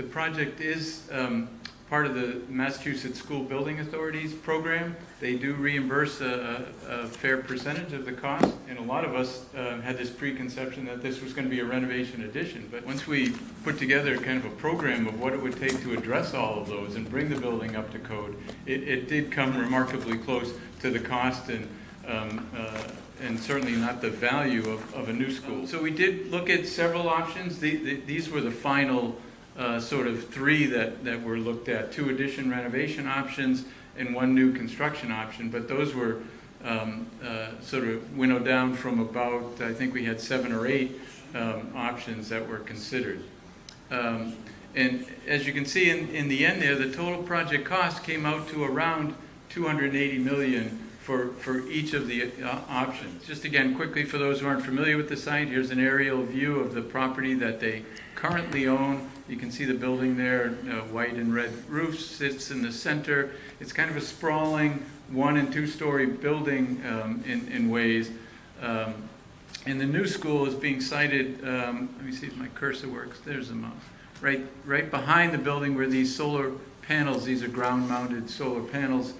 The project is part of the Massachusetts School Building Authority's program. They do reimburse a fair percentage of the cost, and a lot of us had this preconception that this was going to be a renovation addition. But once we put together kind of a program of what it would take to address all of those and bring the building up to code, it did come remarkably close to the cost and certainly not the value of a new school. So we did look at several options. These were the final sort of three that were looked at: 2 addition renovation options and 1 new construction option. But those were sort of winnowed down from about, I think we had 7 or 8 options that were considered. And as you can see in the end there, the total project cost came out to around $280 million for each of the options. Just again, quickly, for those who aren't familiar with the site, here's an aerial view of the property that they currently own. You can see the building there, white and red roofs, sits in the center. It's kind of a sprawling 1- and 2-story building in ways. And the new school is being sited, let me see if my cursor works, there's the mouse. Right behind the building where these solar panels, these are ground-mounted solar panels,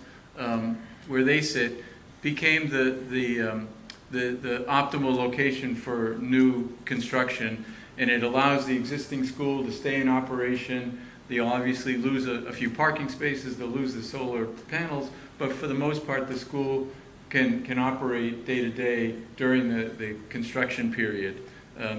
where they sit, became the optimal location for new construction, and it allows the existing school to stay in operation. They'll obviously lose a few parking spaces, they'll lose the solar panels, but for the most part the school can operate day to day during the construction period,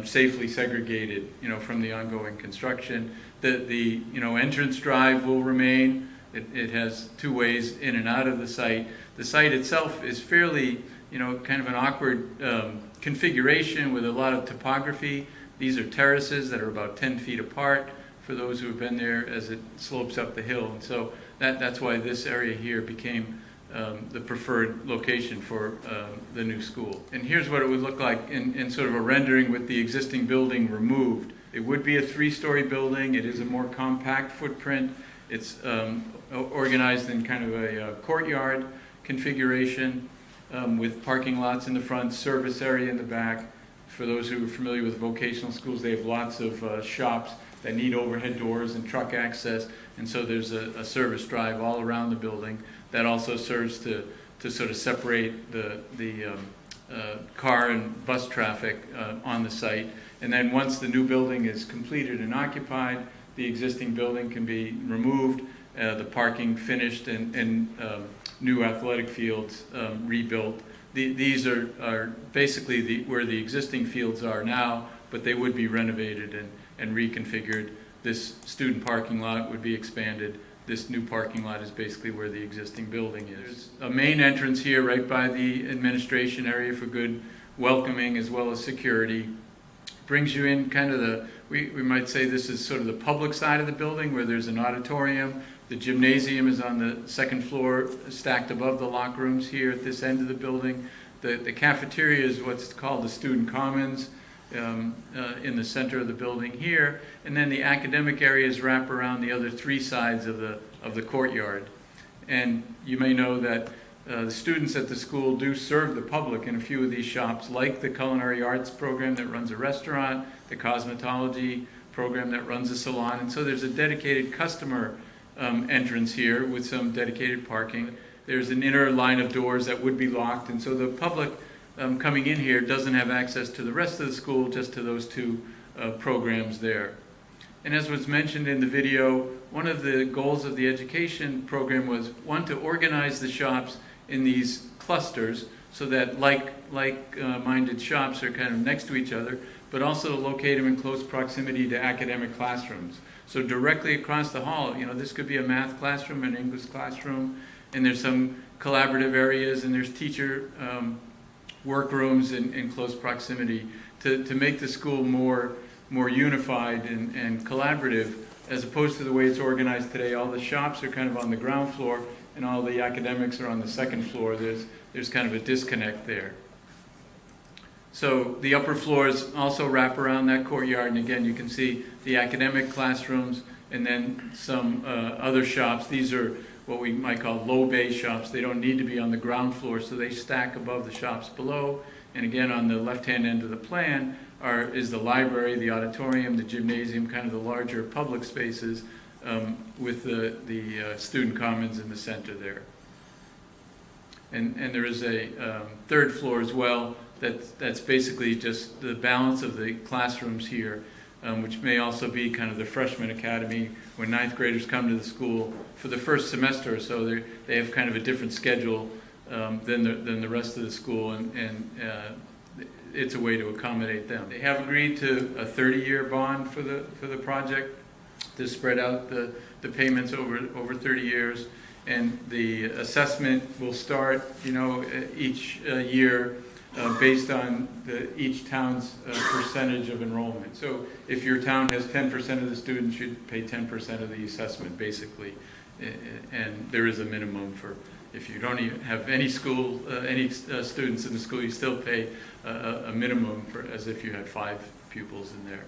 safely segregated, from the ongoing construction. The entrance drive will remain. It has 2 ways in and out of the site. The site itself is fairly, kind of an awkward configuration with a lot of topography. These are terraces that are about 10 feet apart for those who have been there as it slopes up the hill. And so that's why this area here became the preferred location for the new school. And here's what it would look like in sort of a rendering with the existing building removed. It would be a 3-story building. It is a more compact footprint. It's organized in kind of a courtyard configuration with parking lots in the front, service area in the back. For those who are familiar with vocational schools, they have lots of shops that need overhead doors and truck access, and so there's a service drive all around the building that also serves to sort of separate the car and bus traffic on the site. And then once the new building is completed and occupied, the existing building can be removed, the parking finished, and new athletic fields rebuilt. These are basically where the existing fields are now, but they would be renovated and reconfigured. This student parking lot would be expanded. This new parking lot is basically where the existing building is. There's a main entrance here right by the administration area for good welcoming as well as security. Brings you in kind of we might say this is sort of the public side of the building where there's an auditorium. The gymnasium is on the 2nd floor, stacked above the locker rooms here at this end of the building. The cafeteria is what's called the student commons in the center of the building here. And then the academic areas wrap around the other 3 sides of the courtyard. And you may know that the students at the school do serve the public in a few of these shops, like the culinary arts program that runs a restaurant, the cosmetology program that runs a salon. And so there's a dedicated customer entrance here with some dedicated parking. There's an inner line of doors that would be locked, and so the public coming in here doesn't have access to the rest of the school, just to those 2 programs there. And as was mentioned in the video, one of the goals of the education program was, 1, to organize the shops in these clusters so that like-minded shops are kind of next to each other, but also to locate them in close proximity to academic classrooms. So directly across the hall, this could be a math classroom, an English classroom, and there's some collaborative areas, and there's teacher workrooms in close proximity to make the school more unified and collaborative, as opposed to the way it's organized today. All the shops are kind of on the ground floor, and all the academics are on the 2nd floor. There's kind of a disconnect there. So the upper floors also wrap around that courtyard, and again you can see the academic classrooms and then some other shops. These are what we might call low bay shops. They don't need to be on the ground floor, so they stack above the shops below. And again, on the left-hand end of the plan is the library, the auditorium, the gymnasium, kind of the larger public spaces, with the student commons in the center there. And there is a third floor as well. That's basically just the balance of the classrooms here, which may also be kind of the freshman academy. When ninth graders come to the school for the first semester or so, they have kind of a different schedule than the rest of the school, and it's a way to accommodate them. They have agreed to a 30-year bond for the project to spread out the payments over 30 years, and the assessment will start, each year based on each town's percentage of enrollment. So if your town has 10% of the students, you'd pay 10% of the assessment, basically, and there is a minimum for. If you don't even have any students in the school, you still pay a minimum as if you had 5 pupils in there.